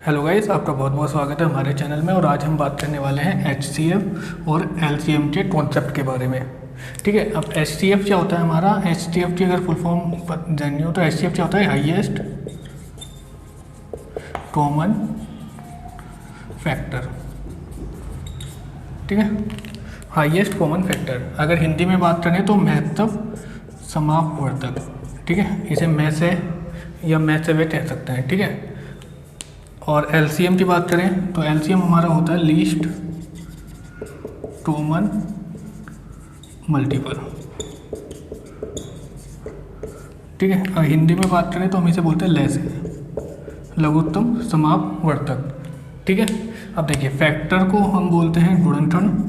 Hello guys, आपका बहुत बहुत स्वागत है हमारे चैनल में। और आज हम बात करने वाले हैं HCF और LCM के कॉन्सेप्ट के बारे में। ठीक है, अब HCF क्या होता है हमारा? HCF की अगर फुल फॉर्म जाननी हो तो HCF क्या होता है? Highest common factor. ठीक है, हाईएस्ट कॉमन फैक्टर। अगर हिंदी में बात करें तो महत्तम समापवर्धक। ठीक है, इसे मैं से या मैं से वे कह सकते हैं। ठीक है, और LCM की बात करें तो LCM हमारा होता है लीस्ट कॉमन मल्टीपल। ठीक है, और हिंदी में बात करें तो हम इसे बोलते हैं लैसे, लघुत्तम समापवर्धक। ठीक है, अब देखिए फैक्टर को हम बोलते हैं गुणनखंड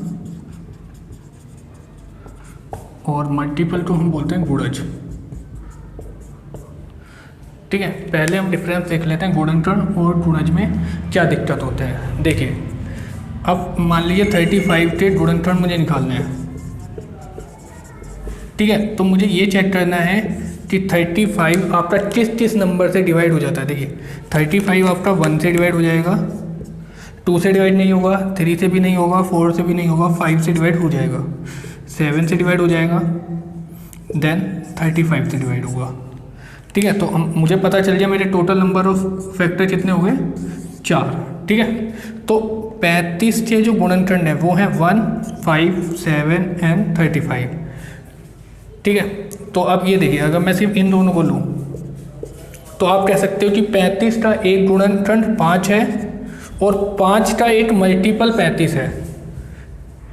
और मल्टीपल को हम बोलते हैं गुणज। ठीक है, पहले हम डिफरेंस देख लेते हैं गुणनखंड और गुणज में क्या दिक्कत होते हैं। देखिए, अब मान लीजिए 35 के गुणनखंड मुझे निकालने हैं। ठीक है, तो मुझे ये चेक करना है कि 35 आपका किस किस नंबर से डिवाइड हो जाता है। देखिए 35 आपका 1 से डिवाइड हो जाएगा, 2 से डिवाइड नहीं होगा, 3 से भी नहीं होगा, 4 से भी नहीं होगा, 5 से डिवाइड हो जाएगा, 7 से डिवाइड हो जाएगा, देन 35 से डिवाइड होगा। ठीक है, तो मुझे पता चल गया मेरे टोटल नंबर ऑफ फैक्टर कितने हो गए? 4। ठीक है, तो 35 के जो गुणनखंड है वो है 1, 5, 7 एंड 35। ठीक है, तो अब ये देखिए, अगर मैं सिर्फ इन दोनों को लूँ तो आप कह सकते हो कि 35 का एक गुणनखंड 5 है और 5 का एक मल्टीपल 35 है।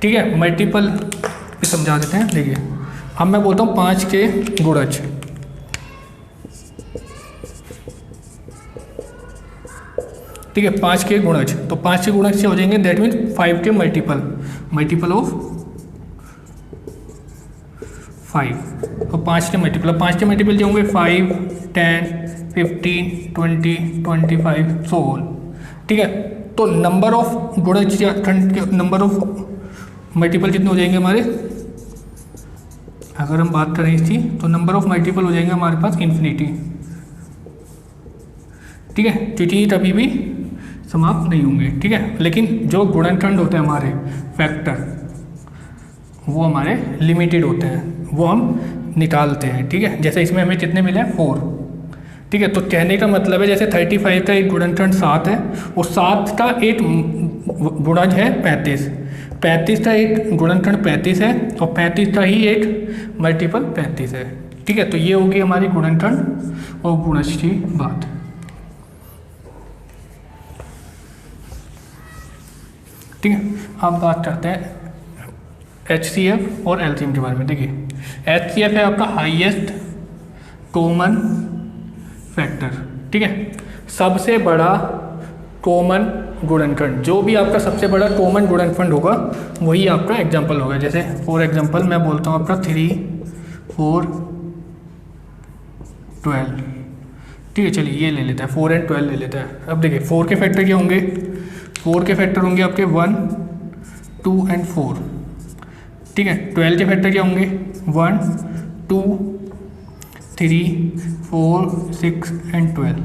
ठीक है, मल्टीपल भी समझा देते हैं। देखिए, अब मैं बोलता हूँ 5 के गुणज। ठीक है, 5 के गुणज, तो 5 के गुणज से हो जाएंगे, दैट मीन्स 5 के मल्टीपल, मल्टीपल ऑफ 5। तो 5 के मल्टीपल, 5 के मल्टीपल जो होंगे 5, 10, 15, 20, 25, सो ऑन। ठीक है, तो नंबर ऑफ गुणज या नंबर ऑफ मल्टीपल कितने हो जाएंगे हमारे? अगर हम बात करें इसकी तो नंबर ऑफ मल्टीपल हो जाएंगे हमारे पास इन्फिनिटी। ठीक है, क्योंकि कभी भी समाप्त नहीं होंगे। ठीक है, लेकिन जो गुणनखंड होते हैं हमारे फैक्टर वो हमारे लिमिटेड होते हैं, वो हम निकालते हैं। ठीक है, जैसे इसमें हमें कितने मिले हैं? 4। ठीक है, तो कहने का मतलब है जैसे 35 का एक गुणनखंड 7 है और 7 का एक गुणज है 35, 35 का एक गुणनखंड 35 है और 35 का ही एक मल्टीपल 35 है। ठीक है, तो ये होगी हमारी गुणनखंड और गुणज की बात। ठीक है, अब बात करते हैं HCF और LCM के बारे में। देखिए HCF है आपका हाईएस्ट कॉमन फैक्टर। ठीक है, सबसे बड़ा कॉमन गुणनखंड, जो भी आपका सबसे बड़ा कॉमन गुणनखंड होगा वही आपका एग्जाम्पल होगा। जैसे फॉर एग्जाम्पल मैं बोलता हूँ आपका 3, 4, 12। ठीक है, चलिए ये ले लेता है, 4 एंड 12 ले लेता है। अब देखिए 4 के फैक्टर क्या होंगे? 4 के फैक्टर होंगे आपके 1, 2 एंड 4। ठीक है, 12 के फैक्टर क्या होंगे? 1, 2, 3, 4, 6 एंड 12।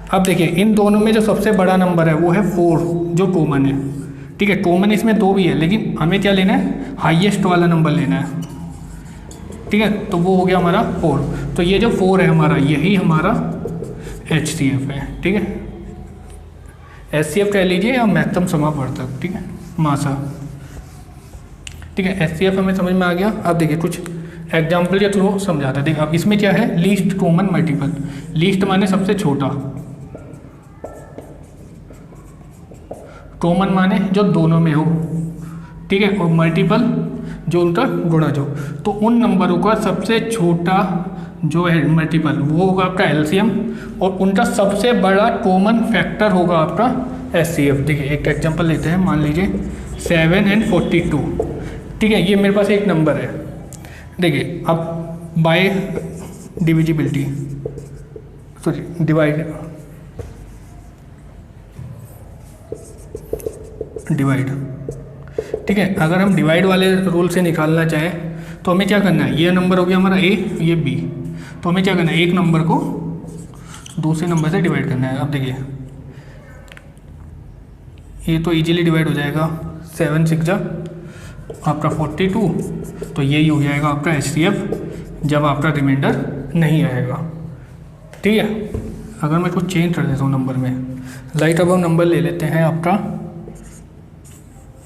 अब देखिए इन दोनों में जो सबसे बड़ा नंबर है वो है 4, जो कॉमन है। ठीक है, कॉमन इसमें 2 भी है, लेकिन हमें क्या लेना है? हाईएस्ट वाला नंबर लेना है। ठीक है, तो वो हो गया हमारा 4। तो ये जो 4 है हमारा, यही हमारा HCF है। ठीक है, HCF कह लीजिए या महत्तम समापवर्धक। ठीक है, मासा। ठीक है, HCF हमें समझ में आ गया। अब देखिए कुछ एग्जाम्पल के थ्रू समझाते हैं। देखिए अब इसमें क्या है? Least common multiple. लीस्ट माने सबसे छोटा, कॉमन माने जो दोनों में हो। ठीक है, और मल्टीपल जो उनका गुणज हो। तो उन नंबरों का सबसे छोटा जो है मल्टीपल वो होगा आपका LCM और उनका सबसे बड़ा कॉमन फैक्टर होगा आपका HCF। देखिए एक एग्जांपल लेते हैं, मान लीजिए 7 एंड 42। ठीक है, ये मेरे पास एक नंबर है। देखिए अब बाय डिविजिबिलिटी, सॉरी डिवाइड, ठीक है, अगर हम डिवाइड वाले रूल से निकालना चाहें तो हमें क्या करना है? ये नंबर हो गया हमारा A, ये B, तो हमें क्या करना है? एक नंबर को दूसरे नंबर से डिवाइड करना है। अब देखिए ये तो इजीली डिवाइड हो जाएगा, 7 6 जा आपका 42, तो यही हो जाएगा आपका HCF जब आपका रिमाइंडर नहीं आएगा। ठीक है, अगर मैं कुछ चेंज कर देता हूँ नंबर में, लाइट अब हम नंबर ले लेते हैं आपका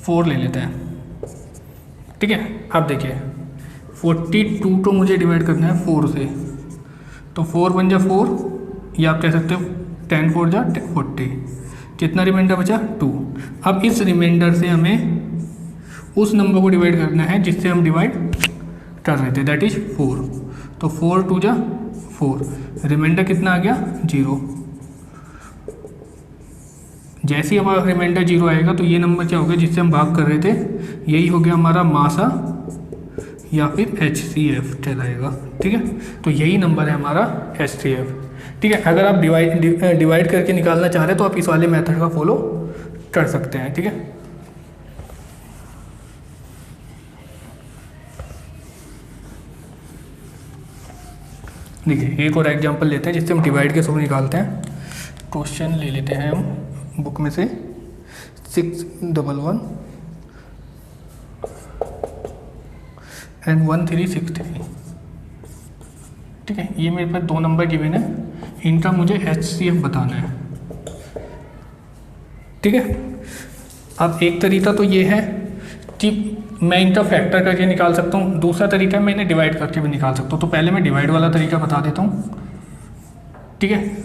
4 ले लेते हैं। ठीक है, अब देखिए 42 को मुझे डिवाइड करना है 4 से, तो 4 बन जा 4, या आप कह सकते हो 10 4 जा 40, कितना रिमाइंडर बचा 2। अब इस रिमाइंडर से हमें उस नंबर को डिवाइड करना है जिससे हम डिवाइड कर रहे थे, दैट इज 4। तो 4 2 जा 4, रिमाइंडर कितना आ गया 0। जैसे ही हमारा रिमाइंडर 0 आएगा तो ये नंबर क्या हो गया जिससे हम भाग कर रहे थे, यही हो गया हमारा मासा या फिर HCF कहलाएगा। ठीक है, तो यही नंबर है हमारा HCF। ठीक है, अगर आप डिवाइड करके निकालना चाह रहे हैं तो आप इस वाले मेथड का फॉलो कर सकते हैं। ठीक है, देखिए एक और एग्जांपल लेते हैं जिससे हम डिवाइड के थ्रू निकालते हैं। क्वेश्चन ले लेते हैं हम बुक में से 611 एंड 1363। ठीक है, ये मेरे पास 2 नंबर गिवन है, इनका मुझे HCF बताना है। ठीक है, अब एक तरीका तो ये है कि मैं इनका फैक्टर करके निकाल सकता हूँ, दूसरा तरीका मैं इन्हें डिवाइड करके भी निकाल सकता हूँ। तो पहले मैं डिवाइड वाला तरीका बता देता हूँ। ठीक है,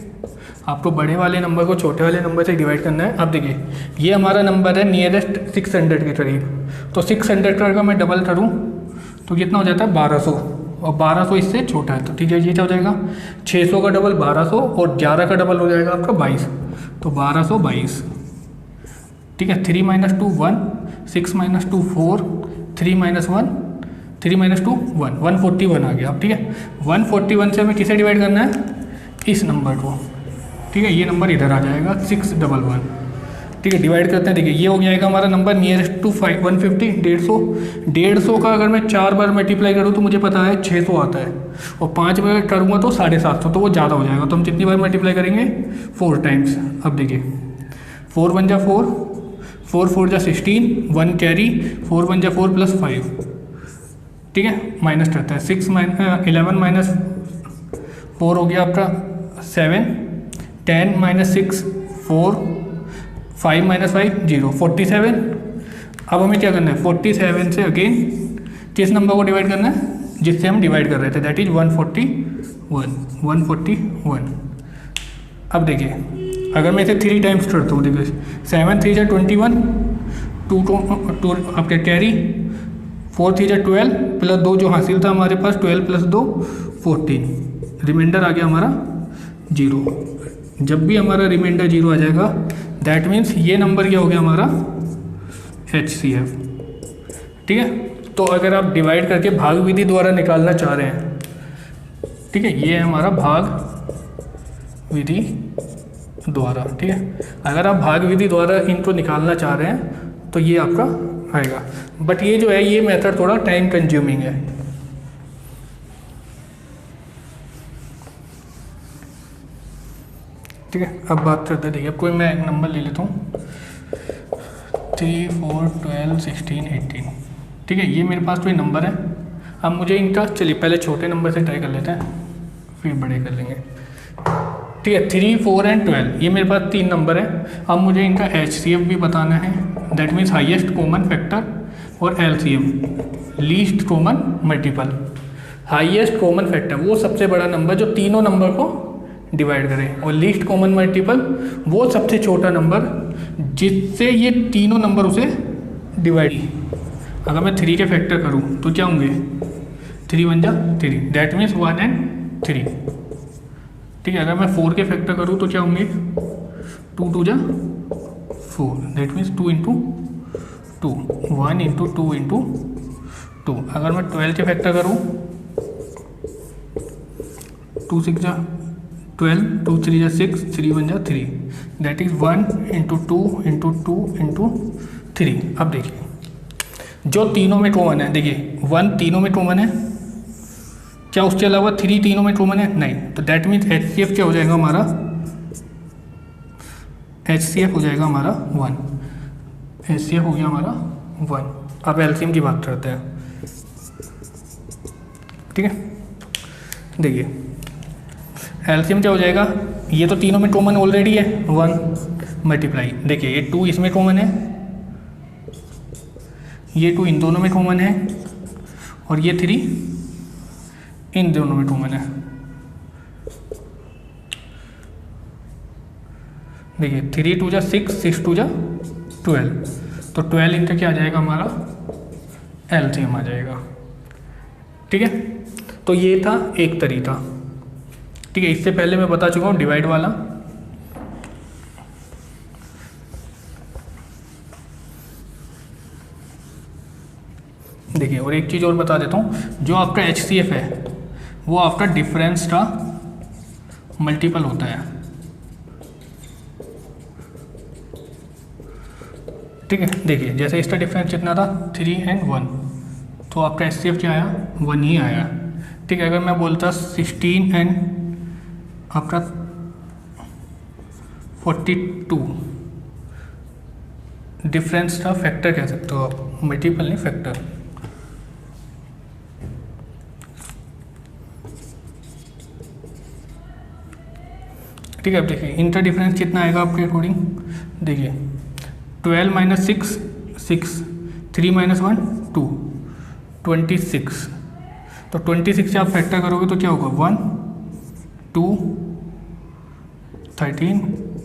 आपको बड़े वाले नंबर को छोटे वाले नंबर से डिवाइड करना है। अब देखिए ये हमारा नंबर है नियरेस्ट 600 के करीब, तो 600 का मैं डबल करूँ तो कितना हो जाता है 1200, और 1200 इससे छोटा है, तो ठीक है ये क्या हो जाएगा 600 का डबल 1200 और 11 का डबल हो जाएगा आपका 22, तो 1222। ठीक है, 3 - 2 1, 6 - 2 4, 3 - 1 3 - 2 1, 141 आ गया। अब ठीक है, 141 से हमें किसे डिवाइड करना है, इस नंबर को। ठीक है, ये नंबर इधर आ जाएगा 611। ठीक है, डिवाइड करते हैं। देखिए ये हो जाएगा हमारा नंबर नियरेस्ट टू 150, 150 का अगर मैं 4 बार मल्टीप्लाई करूँ तो मुझे पता है 600 आता है, और 5 बार करूँगा तो 750, तो वो ज़्यादा हो जाएगा। तो हम कितनी बार मल्टीप्लाई करेंगे 4 टाइम्स। अब देखिए 4 1 जा 4, 4 4 जा 16, 1 कैरी, 4 1 जा 4 + 5। ठीक है, माइनस करता है 11 - 4 हो गया आपका 7, 10 - 6 4, 5 - 5 0, 47। अब हमें क्या करना है 47 से अगेन किस नंबर को डिवाइड करना है जिससे हम डिवाइड कर रहे थे, दैट इज 141। अब देखिए अगर मैं इसे 3 टाइम्स करता हूँ, देखिए 7 3 जा 21, 2 आपके कैरी, 4 3 जा 12 प्लस 2 जो हासिल था हमारे पास 12 + 2 14, रिमाइंडर आ गया हमारा 0। जब भी हमारा रिमाइंडर 0 आ जाएगा दैट मीन्स ये नंबर क्या हो गया हमारा HCF। ठीक है, तो अगर आप डिवाइड करके भाग विधि द्वारा निकालना चाह रहे हैं, ठीक है ये है हमारा भाग विधि द्वारा। ठीक है, अगर आप भाग विधि द्वारा इनको निकालना चाह रहे हैं तो ये आपका आएगा, बट ये जो है ये मेथड थोड़ा टाइम कंज्यूमिंग है। ठीक है, अब बात करते हैं। देखिए अब कोई मैं एक नंबर ले लेता हूँ 3 4 12 16 18। ठीक है, ये मेरे पास कोई नंबर है। अब मुझे इनका चलिए पहले छोटे नंबर से ट्राई कर लेते हैं फिर बड़े कर लेंगे। ठीक है, 3 4 एंड 12 ये मेरे पास 3 नंबर है। अब मुझे इनका HCF भी बताना है, that means highest common factor, और LCM least common multiple. Highest common factor वो सबसे बड़ा नंबर जो तीनों नंबर को डिवाइड करें, और लीस्ट कॉमन मल्टीपल वो सबसे छोटा नंबर जिससे ये तीनों नंबर उसे डिवाइड। अगर मैं 3 के फैक्टर करूँ तो क्या होंगे 3 1 जा 3, दैट मीन्स 1 and 3। ठीक है, अगर मैं 4 के फैक्टर करूँ तो क्या होंगे 2 2 जा 4, दैट मीन्स 2 × 2, 1 × 2 × 2। अगर मैं 12 के फैक्टर करूँ 2 6 जा 12, 2 3 जा 6, 3 1 जा 3, दैट इज 1 × 2 × 2 × 3। अब देखिए जो तीनों में कॉमन है, देखिए 1 तीनों में कॉमन है, क्या उसके अलावा 3 तीनों में कॉमन है नहीं, तो दैट मीन्स HCF क्या हो जाएगा हमारा, HCF हो जाएगा हमारा 1। HCF हो गया हमारा 1। अब एलसीएम की बात करते हैं, ठीक है। देखिए एलसीएम क्या हो जाएगा, ये तो तीनों में कॉमन ऑलरेडी है 1 मल्टीप्लाई, देखिए ये 2 इसमें कॉमन है, ये 2 इन दोनों में कॉमन है, और ये 3 इन दोनों में कॉमन है। देखिए 3 2 जा 6, 6 2 जा 12, तो 12 इनका क्या आ जाएगा हमारा एलसीएम आ जाएगा, ठीक है। तो ये था एक तरीका, ठीक है। इससे पहले मैं बता चुका हूँ डिवाइड वाला। देखिए और एक चीज़ और बता देता हूँ, जो आपका HCF है वो आपका डिफरेंस का मल्टीपल होता है, ठीक है। देखिए जैसे इसका डिफरेंस कितना था 3 और 1, तो आपका HCF क्या आया 1 ही आया, ठीक है। अगर मैं बोलता 16 और आपका 42, डिफरेंस का फैक्टर कह सकते हो आप, मल्टीपल नहीं फैक्टर, ठीक है। अब देखिए इनका डिफरेंस कितना आएगा आपके अकॉर्डिंग, देखिए 12 - 6 6, 3 - 1 2, 26, तो 26 से आप फैक्टर करोगे तो क्या होगा 1 2 13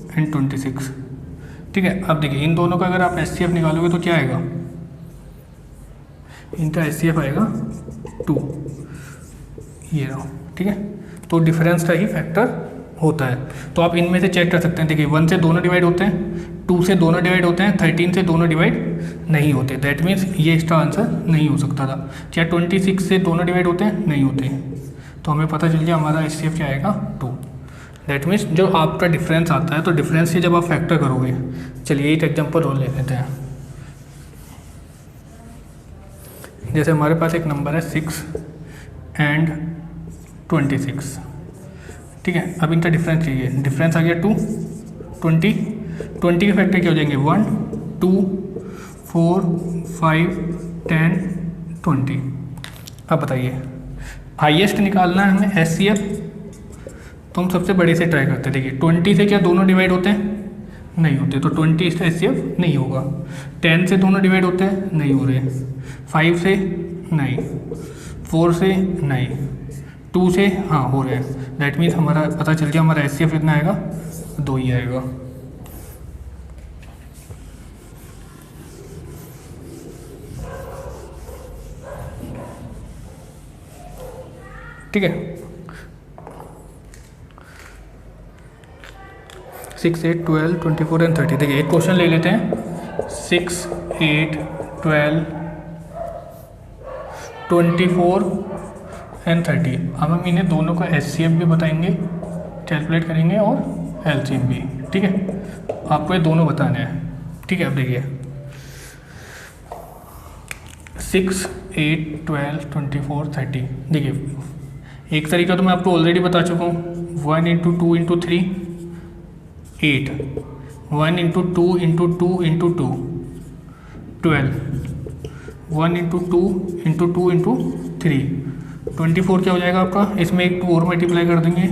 और 26, ठीक है। अब देखिए इन दोनों का अगर आप HCF निकालोगे तो क्या आएगा, इनका HCF आएगा 2, ये रहा, ठीक है। तो डिफरेंस का ही फैक्टर होता है। तो आप इनमें से चेक कर सकते हैं, देखिए 1 से दोनों डिवाइड होते हैं, 2 से दोनों डिवाइड होते हैं, 13 से दोनों डिवाइड नहीं होते, दैट मीन्स ये इसका आंसर नहीं हो सकता था। क्या 26 से दोनों डिवाइड होते हैं, नहीं होते, तो हमें पता चल गया हमारा HCF क्या आएगा 2। दैट मीन्स जो आपका डिफरेंस आता है, तो डिफरेंस से जब आप फैक्टर करोगे, चलिए एक एग्जाम्पल और ले लेते हैं। जैसे हमारे पास एक नंबर है 6 और 26, ठीक है। अब इनका डिफरेंस चाहिए, डिफरेंस आ गया 2, 20 के फैक्टर क्या हो जाएंगे 1 2 4 5 10 20। अब बताइए हाईएस्ट निकालना है हमें HCF, तो हम सबसे बड़े से ट्राई करते हैं। देखिए 20 से क्या दोनों डिवाइड होते हैं, नहीं होते, तो 20 इसका HCF नहीं होगा। 10 से दोनों डिवाइड होते हैं, नहीं हो रहे, 5 से नहीं, 4 से नहीं, 2 से हाँ हो रहे हैं, दैट मीन्स हमारा पता चल गया हमारा HCF कितना आएगा 2 ही आएगा, ठीक है। 6 8 12 24 और 30। देखिए एक क्वेश्चन ले लेते हैं, 6 8 12 24 और 30। अब हम इन्हें दोनों का HCF भी बताएंगे, कैलकुलेट करेंगे, और LCM भी, ठीक है। आपको ये दोनों बताने हैं, ठीक है। अब देखिए 6 8 12 24 30। देखिए एक तरीका तो मैं आपको ऑलरेडी बता चुका हूँ, 1 × 2 × 3 8, 1 × 2 × 2 × 2 12, 1 × 2 × 2 × 3 24 क्या हो जाएगा आपका, इसमें एक 2 और मल्टीप्लाई कर देंगे,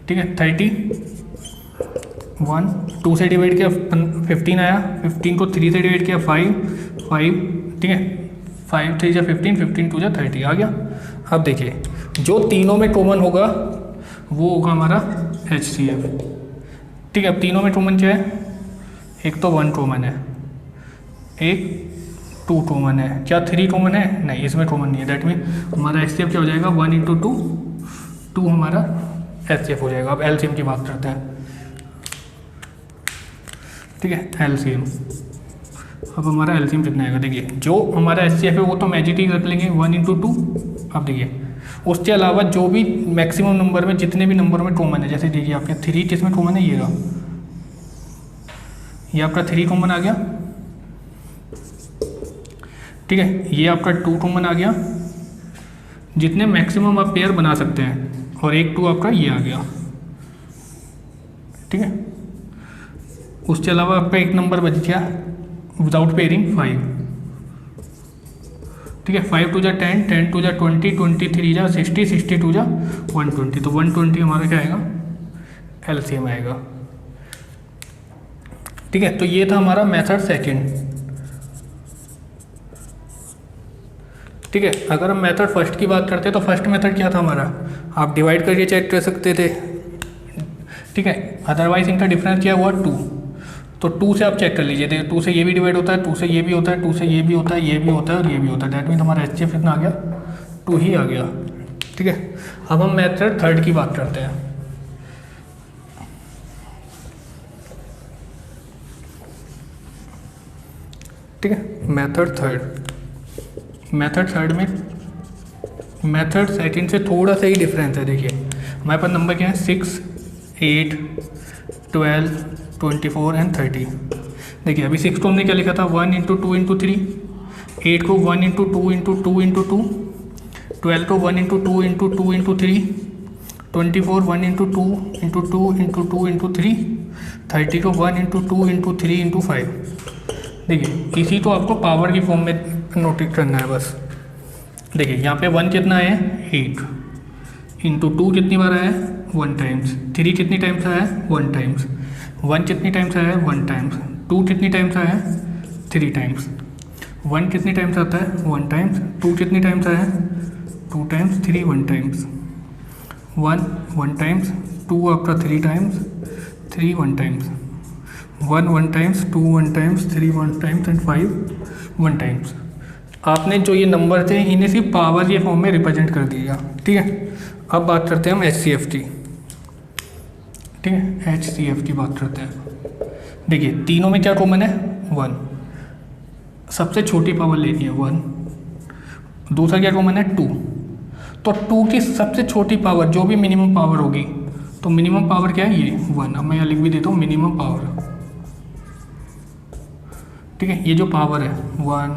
ठीक है। 30, 1 2 से डिवाइड किया 15 आया, 15 को 3 से डिवाइड किया 5 5, ठीक है। 5 3 × 15, 15 2 × 30 आ गया। अब देखिए जो तीनों में कॉमन होगा वो होगा हमारा HCF, ठीक है। अब तीनों में कॉमन क्या है, एक तो 1 कॉमन है, एक 2 कॉमन है, क्या 3 कॉमन है, नहीं इसमें कॉमन नहीं है, दैट मीन हमारा HCF क्या हो जाएगा 1 × 2 2 हमारा HCF हो जाएगा। अब LCM की बात करते हैं, ठीक है। LCM, अब हमारा LCM कितना आएगा, देखिए जो हमारा HCF है वो तो मैजिक रख लेंगे 1 × 2। अब देखिए उसके अलावा जो भी मैक्सिमम नंबर में जितने भी नंबर में कॉमन है, जैसे देखिए आपके 3 किस में कॉमन है, ये रहा, ये आपका 3 कॉमन आ गया, ठीक है। ये आपका 2 कॉमन आ गया, जितने मैक्सिमम आप पेयर बना सकते हैं, और एक 2 आपका ये आ गया, ठीक है। उसके अलावा आपका एक नंबर बच गया विदाउट पेयरिंग 5, ठीक है। 5 टू जा 10, 10 टू जा 20, 23 जा 60, 62 जा 120, तो 120 हमारा क्या आएगा, एलसीएम आएगा, ठीक है। तो ये था हमारा मेथड सेकंड, ठीक है। अगर हम मेथड फर्स्ट की बात करते हैं तो फर्स्ट मेथड क्या था हमारा, आप डिवाइड करके चेक कर सकते थे, ठीक है। अदरवाइज इनका डिफरेंस क्या हुआ 2, तो 2 से आप चेक कर लीजिए, देखिए 2 से ये भी डिवाइड होता है, 2 से ये भी होता है, 2 से ये भी होता है, ये भी होता है और ये भी होता है, दैट मीन्स हमारा एचसीएफ कितना आ गया, 2 ही आ गया, ठीक है। अब हम मेथड थर्ड की बात करते हैं, ठीक है। मेथड थर्ड में मेथड सेकंड से थोड़ा सा ही डिफरेंस है। देखिए हमारे पास नंबर क्या है, 6, 8, 12, 24 एंड 30। देखिए अभी 6 को हमने क्या लिखा था, 1 इंटू 2 इंटू 3, 8 को 1 इंटू 2 इंटू 2 इंटू 2, 12 को 1 into 2 into 2 into 3, 24 1 into 2 into 2 into 2 into 3, 30 को 1 इंटू 2 इंटू 3 इंटू 5। देखिए इसी को आपको पावर की फॉर्म में नोटिस करना है बस। देखिए यहाँ पे 1 कितना है, 8 इंटू 2 कितनी बार आया है, 1 टाइम्स, 3 कितनी टाइम्स आया है, 1 टाइम्स, 1 कितनी टाइम्स आया है, 1 टाइम्स, 2 कितनी टाइम्स आया है, 3 टाइम्स, 1 कितनी टाइम्स आता है, 1 टाइम्स, 2 कितनी टाइम्स आया है, 2 टाइम्स, 3 1 टाइम्स, 1 1 टाइम्स, 2 आपका 3 times, 3 1 times, 1 1 times, 2 1 times, 3 1 times and 5 1 times. आपने जो ये नंबर थे इन्हें सिर्फ पावर के फॉर्म में रिप्रेजेंट कर दिया, ठीक है। अब बात करते हैं हम HCF की, ठीक है, HCF की बात करते हैं। देखिए तीनों में क्या कॉमन है, 1, सबसे छोटी पावर लेनी है 1, दूसरा क्या कॉमन है 2, तो 2 की सबसे छोटी पावर जो भी मिनिमम पावर होगी, तो मिनिमम पावर क्या है, ये 1। अब मैं यहाँ लिख भी देता हूँ मिनिमम पावर, ठीक है। ये जो पावर है 1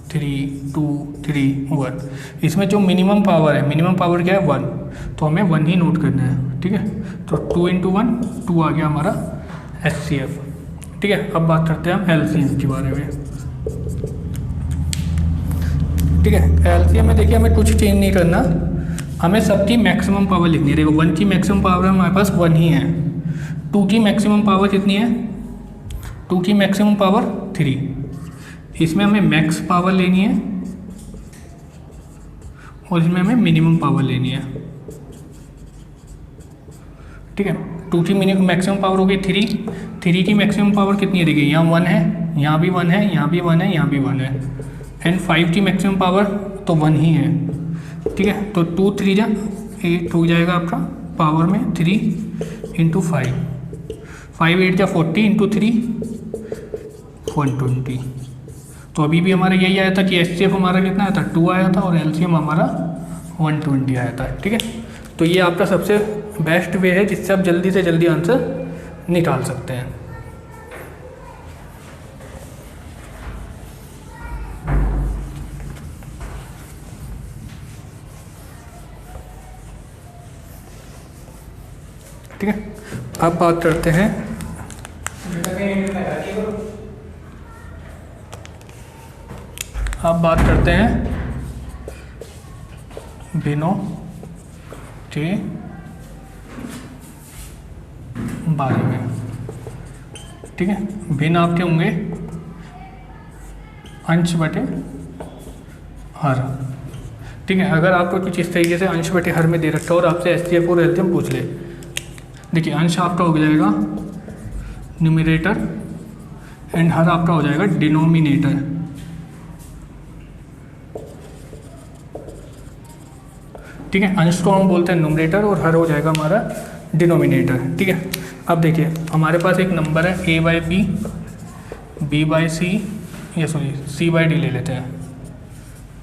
3 2 3 1, इसमें जो मिनिमम पावर है, मिनिमम पावर क्या है 1, तो हमें 1 ही नोट करना है, ठीक है। तो 2 इंटू 1 2 आ गया हमारा HCF, ठीक है। अब बात करते हैं हम LCM के बारे में, ठीक है। LCM में देखिए हमें कुछ चेंज नहीं करना, हमें सबकी मैक्सिमम पावर लिखनी है। देखो 1 की मैक्सिमम पावर हमारे पास 1 ही है, 2 की मैक्सिमम पावर कितनी है, 2 की मैक्सिमम पावर 3, इसमें हमें मैक्स पावर लेनी है और इसमें हमें मिनिमम पावर लेनी है, ठीक है। 2 की मिनिमम मैक्सिमम पावर हो गई 3, 3 की मैक्सिमम पावर कितनी है, देखिए यहाँ 1 है, यहाँ भी 1 है, यहाँ भी 1 है, यहाँ भी 1 है, एंड 5 की मैक्सिमम पावर तो 1 ही है, ठीक है। तो 2 3 जा 8 हो जाएगा आपका पावर में 3 इंटू 5, 5 8 जा 40 इंटू 3 120। तो अभी भी हमारा यही आया था कि HCF हमारा कितना आया था, 2 आया था, और LCM हमारा 120 आया था, ठीक है। तो ये आपका सबसे बेस्ट वे है जिससे आप जल्दी से जल्दी आंसर निकाल सकते हैं। ठीक है, अब बात करते हैं बिनों के बारे में, ठीक है। भिन्न आपके होंगे अंश बटे हर, ठीक है। अगर आपको कुछ इस तरीके से अंश बटे हर में दे रखा है और आपसे HCF और LCM पूछ ले, देखिए अंश आपका हो जाएगा न्यूमरेटर एंड हर आपका हो जाएगा डिनोमिनेटर, ठीक है। अंश को हम बोलते हैं न्यूमरेटर और हर हो जाएगा हमारा डिनोमिनेटर, ठीक है। अब देखिए हमारे पास एक नंबर है A/B, B/C, या सॉरी C/D ले लेते हैं,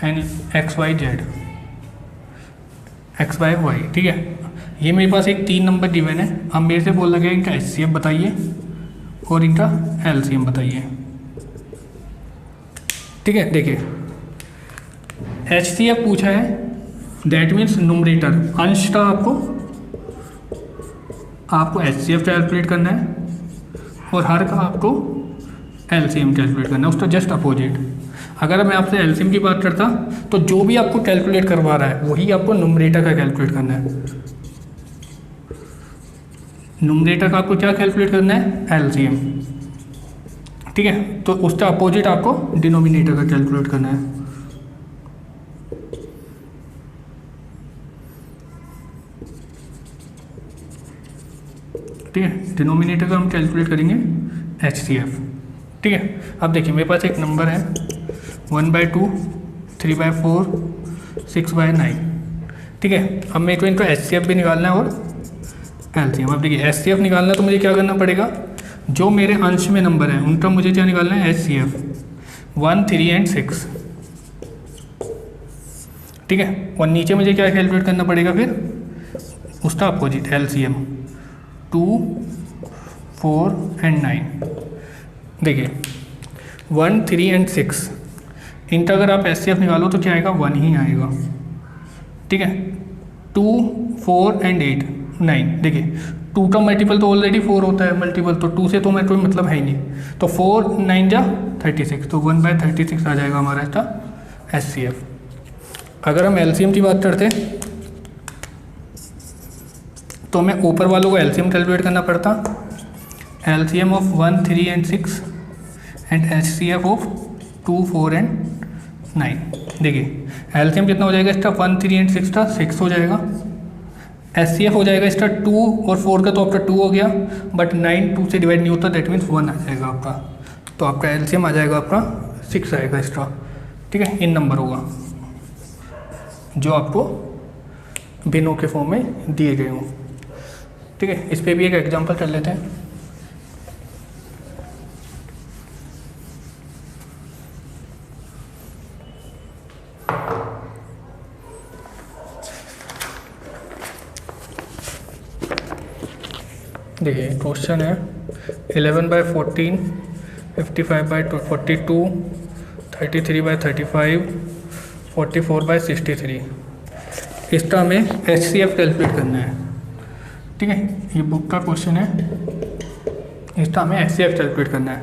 एंड XYZ, XY, ठीक है। ये मेरे पास एक 3 नंबर गिवन है। अब मेरे से बोल लगे इनका HCF बताइए और इनका LCM बताइए, ठीक है। देखिए HCF पूछा है, दैट मीन्स न्यूमरेटर अंश का आपको HCF कैलकुलेट करना है और हर का आपको एलसीएम कैलकुलेट करना है, उसका जस्ट अपोजिट। अगर मैं आपसे एलसीएम की बात करता तो जो भी आपको कैलकुलेट करवा रहा है वही आपको नुमरेटर का कैलकुलेट करना है। नुमरेटर का आपको क्या कैलकुलेट करना है? एलसीएम। ठीक है, तो उसका अपोजिट आपको डिनोमिनेटर का कैलकुलेट करना है। ठीक है, डिनोमिनेटर का हम कैलकुलेट करेंगे HCF। ठीक है, अब देखिए मेरे पास एक नंबर है 1/2, 3/4, 6/9। ठीक है, अब मेरे को इनको HCF भी निकालना है और एलसीएम। अब देखिए HCF निकालना है तो मुझे क्या करना पड़ेगा, जो मेरे अंश में नंबर है उनका मुझे क्या निकालना है? HCF 1, 3 and 6। ठीक है, और नीचे मुझे क्या कैलकुलेट करना पड़ेगा फिर? उसका अपोजिट LCM 2, 4 एंड 9। देखिए 1, 3 एंड 6 इनका अगर आप HCF निकालो तो क्या आएगा? 1 ही आएगा। ठीक है, 2, 4 एंड 8, 9। देखिए 2 का मल्टीपल तो ऑलरेडी 4 होता है मल्टीपल, तो 2 से तो मेरे कोई मतलब है ही नहीं। तो 4, 9 जा 36, तो 1/36 आ जाएगा हमारा इसका HCF। अगर हम LCM की बात करते तो हमें ऊपर वालों को LCM कैलकुलेट करना पड़ता। LCM of 1, 3 and 6 and HCF of 2, 4 and 9। देखिए LCM कितना हो जाएगा इसका? 1, 3 एंड 6 का 6 हो जाएगा। HCF हो जाएगा इसका 2 और 4 का तो आपका 2 हो गया, बट 9 2 से डिवाइड नहीं होता, दैट मीन्स 1 आ जाएगा आपका। तो आपका LCM आ जाएगा आपका 6 आएगा इसका। ठीक है, इन नंबर होगा जो आपको बिनों के फॉर्म में दिए गए हों। ठीक है, इस पर भी एक एग्जांपल कर लेते हैं। देखिए क्वेश्चन है 11/14, 55/42, 33/35, 44/63। इसका हमें HCF कैलकुलेट करना है। ठीक है, ये बुक का क्वेश्चन है, इसका हमें HCF कैलकुलेट करना है।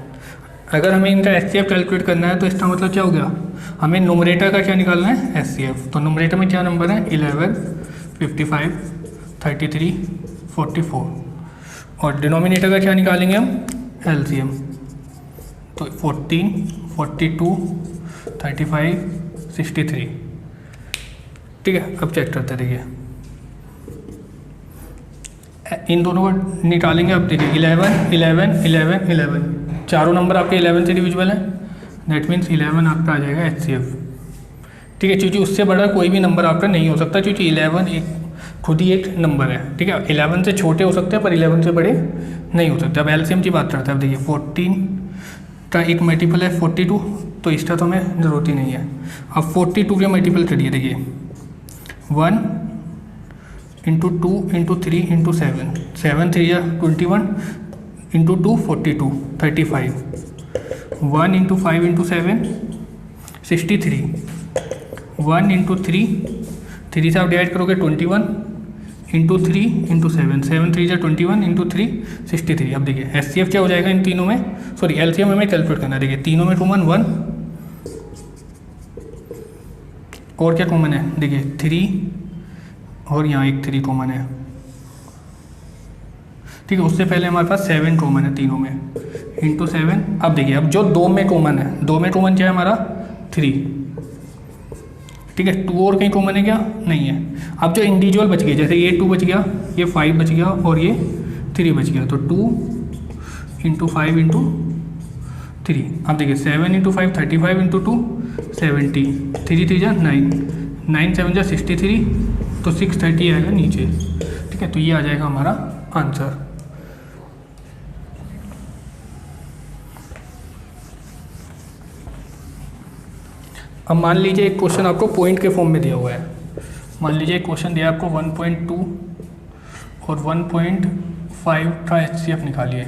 अगर हमें इनका HCF कैलकुलेट करना है तो इसका मतलब क्या हो गया? हमें नुमरेटर का क्या निकालना है? HCF। तो नुमरेटर में क्या नंबर है? 11, 55, 33, 44। और डिनोमिनेटर का क्या निकालेंगे हम? LCM। तो 14, 42, 35, 63। ठीक है, अब चेक करते देखिए इन दोनों को निकालेंगे। अब देखिए 11, 11, 11, 11, चारों नंबर आपके 11 से डिविजिबल हैं, दैट मीन्स 11 आपका आ जाएगा HCF। ठीक है, क्योंकि उससे बड़ा कोई भी नंबर आपका नहीं हो सकता, क्योंकि 11 एक खुद ही एक नंबर है। ठीक है, 11 से छोटे हो सकते हैं पर 11 से बड़े नहीं हो सकते। अब LCM की बात करते हैं। अब देखिए 14 का एक मल्टीपल है 42, तो इसका तो हमें ज़रूरत ही नहीं है। अब 42 के मल्टीपल करिए, देखिए 1 इंटू 2 इंटू 3 इंटू 7, 7 3 या 21 इंटू 2 42, 35, 1 इंटू 5 इंटू 7 63, 1 इंटू 3 से आप डिवाइड करोगे 21 इंटू 3 इंटू 7, 7 3 या 21 इंटू 3 63। अब देखिए HCF क्या हो जाएगा इन तीनों में? सॉरी LCM हमें कैलकुलेट करना है। देखिए तीनों में कॉमन 1 और क्या कॉमन है? देखिए 3 और यहाँ एक 3 कॉमन है। ठीक है, उससे पहले हमारे पास 7 कॉमन है तीनों में, इंटू 7। अब देखिए अब जो 2 में कॉमन है, 2 में कॉमन क्या है हमारा? 3। ठीक है, 2 और कहीं कॉमन है क्या? नहीं है। अब जो इंडिविजुअल बच गए, जैसे ये 2 बच गया, ये 5 बच गया और ये 3 बच गया, तो 2 इंटू 5 इंटू 3। अब देखिए 7 इंटू 5 35 इंटू 2 70, 3 3 जा 9, 9 7 जा 63, तो 630 आएगा नीचे। ठीक है, तो ये आ जाएगा हमारा आंसर। अब मान लीजिए एक क्वेश्चन आपको पॉइंट के फॉर्म में दिया हुआ है। मान लीजिए एक क्वेश्चन दिया आपको 1.2 और 1.5 का HCF निकालिए,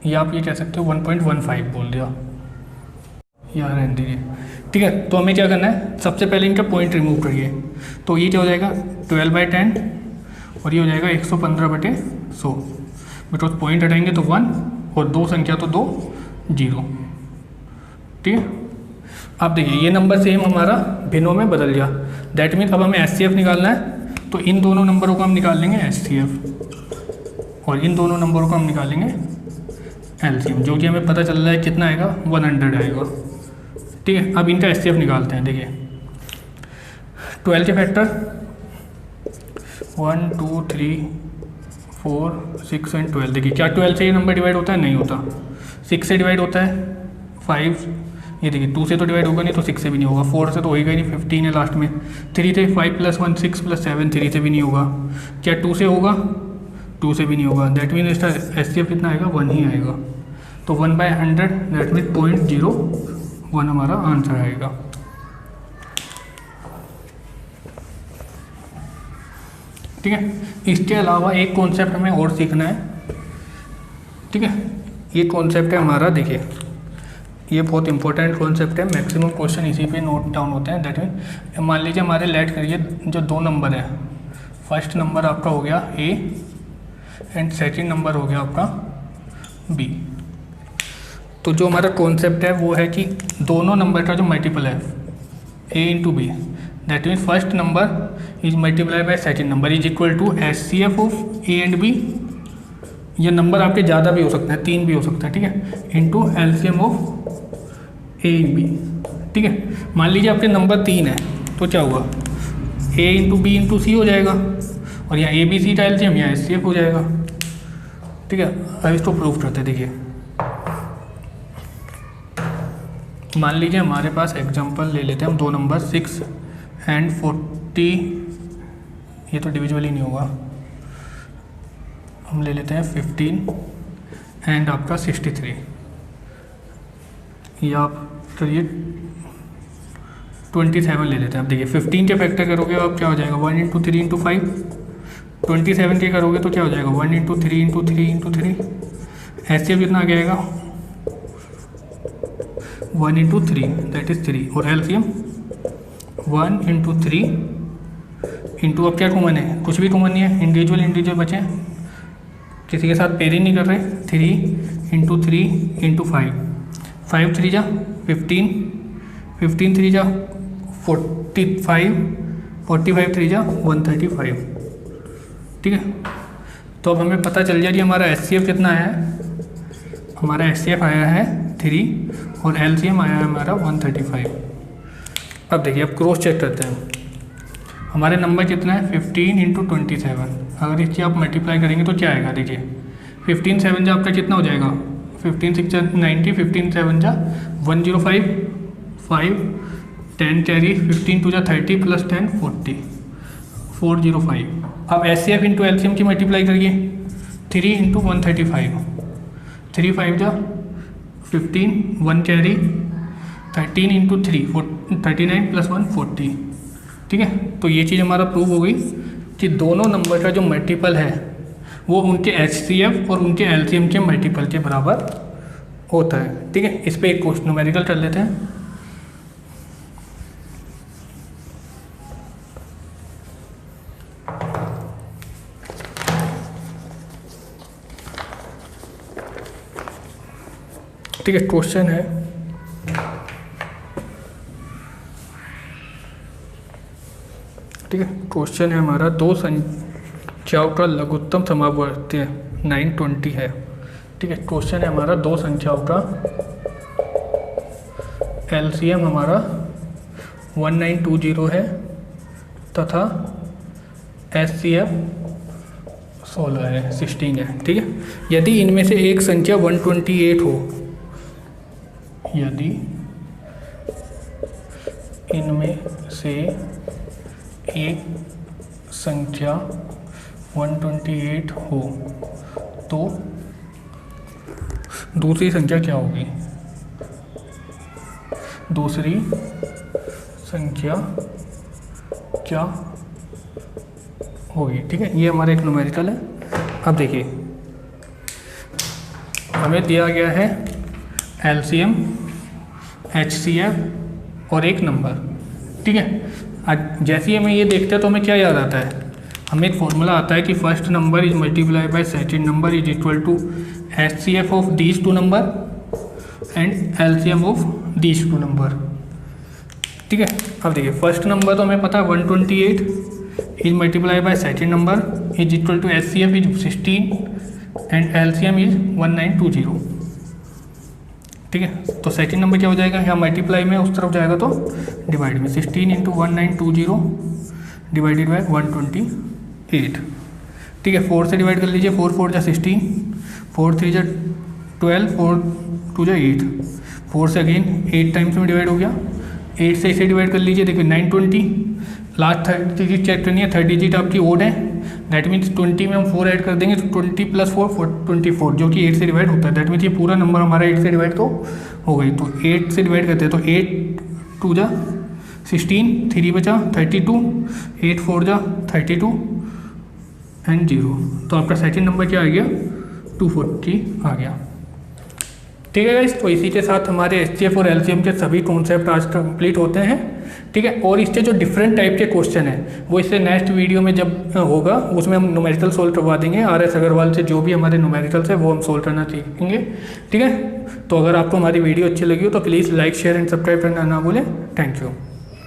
या आप ये कह सकते हो 1.15 बोल दिया, या रहने दीजिए। ठीक है, तो हमें क्या करना है? सबसे पहले इनका पॉइंट रिमूव करिए, तो ये क्या हो जाएगा 12/10 और ये हो जाएगा 115/100। बिकॉज पॉइंट हटाएंगे तो 1 और 2 संख्या तो 2 0। ठीक है, अब देखिए ये नंबर सेम हमारा भिन्नों में बदल गया। दैट मीन्स अब हमें HCF निकालना है, तो इन दोनों नंबरों को हम निकाल लेंगे HCF और इन दोनों नंबरों को हम निकालेंगे LCM, जो कि हमें पता चल रहा है कितना आएगा, 100 आएगा। ठीक है, अब इनका HCF निकालते हैं। देखिए 12 के फैक्टर 1 2 3 4 6 एंड 12। देखिए क्या 12 से ये नंबर डिवाइड होता है? नहीं होता। 6 से डिवाइड होता है 5, ये देखिए 2 से तो डिवाइड होगा नहीं, तो 6 से भी नहीं होगा। 4 से तो होगा ही नहीं, 15 है लास्ट में। 3 से 5 + 1 6 + 7, 3 से भी नहीं होगा। क्या 2 से होगा? 2 से भी नहीं होगा। दैट मीन इसका HCF कितना आएगा? 1 ही आएगा। तो 1/100 दैट मीन 0.01 हमारा आंसर आएगा। ठीक है, इसके अलावा एक कॉन्सेप्ट हमें और सीखना है। ठीक है, ये कॉन्सेप्ट है हमारा, देखिए ये बहुत इंपॉर्टेंट कॉन्सेप्ट है, मैक्सिमम क्वेश्चन इसी पे नोट डाउन होते हैं। दैट मीन मान लीजिए हमारे लेट करिए जो 2 नंबर है, फर्स्ट नंबर आपका हो गया A एंड सेकंड नंबर हो गया आपका B। तो जो हमारा कॉन्सेप्ट है वो है कि दोनों नंबर का जो मल्टीपल है A × B, that mean first number is multiply by second number is equal to HCF of A and B। ये नंबर आपके ज़्यादा भी हो सकता है, 3 भी हो सकता है। ठीक है, into LCM of A × B। ठीक है, मान लीजिए आपके नंबर 3 है, तो क्या हुआ, A × B × C हो जाएगा, और यहाँ ABC का LCM यहाँ HCF हो जाएगा। ठीक है, अब इसको प्रूफ करते हैं। देखिए मान लीजिए हमारे पास एग्जांपल ले लेते हैं हम 2 नंबर 6 एंड 40, ये तो डिविजिबल ही नहीं होगा, हम ले लेते हैं 15 एंड आपका 63। या आप चलिए 27 ले लेते हैं। अब देखिए 15 के फैक्टर करोगे अब क्या हो जाएगा, 1 × 3 × 5। 27 के करोगे तो क्या हो जाएगा, 1 × 3 × 3 × 3। HCF कितना आ जाएगा, 1 × 3 दैट इज 3, और LCM 1 × 3 इंटू, अब क्या कॉमन है, कुछ भी कॉमन नहीं है, इंडिविजुअल बचे, किसी के साथ पेयरिंग नहीं कर रहे। 3 × 3 × 5, 5 3 जा 15, 15 3 जा 45, 45 3 जा 135। ठीक है, तो अब हमें पता चल जाए कि हमारा HCF कितना आया है। हमारा HCF आया है 3 और LCM आया है हमारा 135। अब देखिए अब क्रॉस चेक करते हैं, हमारे नंबर कितना है 15 × 27। अगर इसकी आप मल्टीप्लाई करेंगे तो क्या आएगा, देखिए 15 7 जा आपका कितना हो जाएगा, 15 6 जा 90, 15 7 जा 105, 5 10 कैरी, 15 2 जा 30 + 10 40, 405। अब HCF × LCM की मल्टीप्लाई करिए, 3 × 135, 3 5 जा 15, 1 कैरी, 13 × 3 39 + 1 40। ठीक है, तो ये चीज़ हमारा प्रूव हो गई कि दोनों नंबर का जो मल्टीपल है वो उनके HCF और उनके LCM के मल्टीपल के बराबर होता है। ठीक है, इस पर एक क्वेश्चन न्यूमेरिकल कर लेते हैं। ठीक है, क्वेश्चन है क्वेश्चन है हमारा 2 संख्याओं का लघुत्तम समावर्ती 920 है। ठीक है, क्वेश्चन है हमारा 2 संख्याओं का LCM हमारा 1920 है तथा HCF 16 है, 16 है। ठीक है, यदि इनमें से एक संख्या 128 हो, यदि इनमें से एक संख्या 128 हो तो दूसरी संख्या क्या होगी, दूसरी संख्या क्या होगी। ठीक है, ये हमारा एक न्यूमेरिकल है। अब देखिए हमें दिया गया है LCM, HCF और एक नंबर। ठीक है, जैसे ही हमें ये देखते हैं तो हमें क्या याद आता है, हमें एक फॉर्मूला आता है कि first number is multiply by second number is equal to HCF of these two number and LCM of these two number. ठीक है, अब देखिए फर्स्ट नंबर तो हमें पता है 128 is multiply by second number is equal to HCF is 16 and LCM is 1920। ठीक है, तो सेकंड नंबर क्या हो जाएगा, यहाँ मल्टीप्लाई में उस तरफ जाएगा तो डिवाइड में 16 इंटू 1920 डिवाइडेड बाय 128। ठीक है, 4 से डिवाइड कर लीजिए, 4 4 जा 16, 4 3 जा 12, 4 2 जा 8, 4 से अगेन 8 टाइम्स में डिवाइड हो गया, 8 से इसे डिवाइड कर लीजिए, देखिए 920। लास्ट 30 डिजिट चेक करनी है, 30 डिजिट आपकी ओड है, दैट मीन्स 20 में हम 4 ऐड कर देंगे तो 20 + 4 24, जो कि 8 से डिवाइड होता है। दैट मीन्स ये पूरा नंबर हमारा 8 से डिवाइड तो हो गई। तो 8 से डिवाइड करते हैं तो 8 2 जा 16, 3 बचा 32, 8 4 जा 32 एंड 0। तो आपका सेकंड नंबर क्या आ गया, 240 आ गया। ठीक है गाइस, तो इसी के साथ हमारे HCF और LCM के सभी कॉन्सेप्ट आज कंप्लीट होते हैं। ठीक है, और इसके जो डिफरेंट टाइप के क्वेश्चन हैं वो इससे नेक्स्ट वीडियो में जब होगा उसमें हम न्यूमेरिकल सोल्व करवा देंगे। RS अग्रवाल से जो भी हमारे न्यूमेरिकल्स है वो हम सोल्व करना सीखेंगे। ठीक है, तो अगर आपको हमारी वीडियो अच्छी लगी हो तो please like share and subscribe करना ना भूलें। Thank you.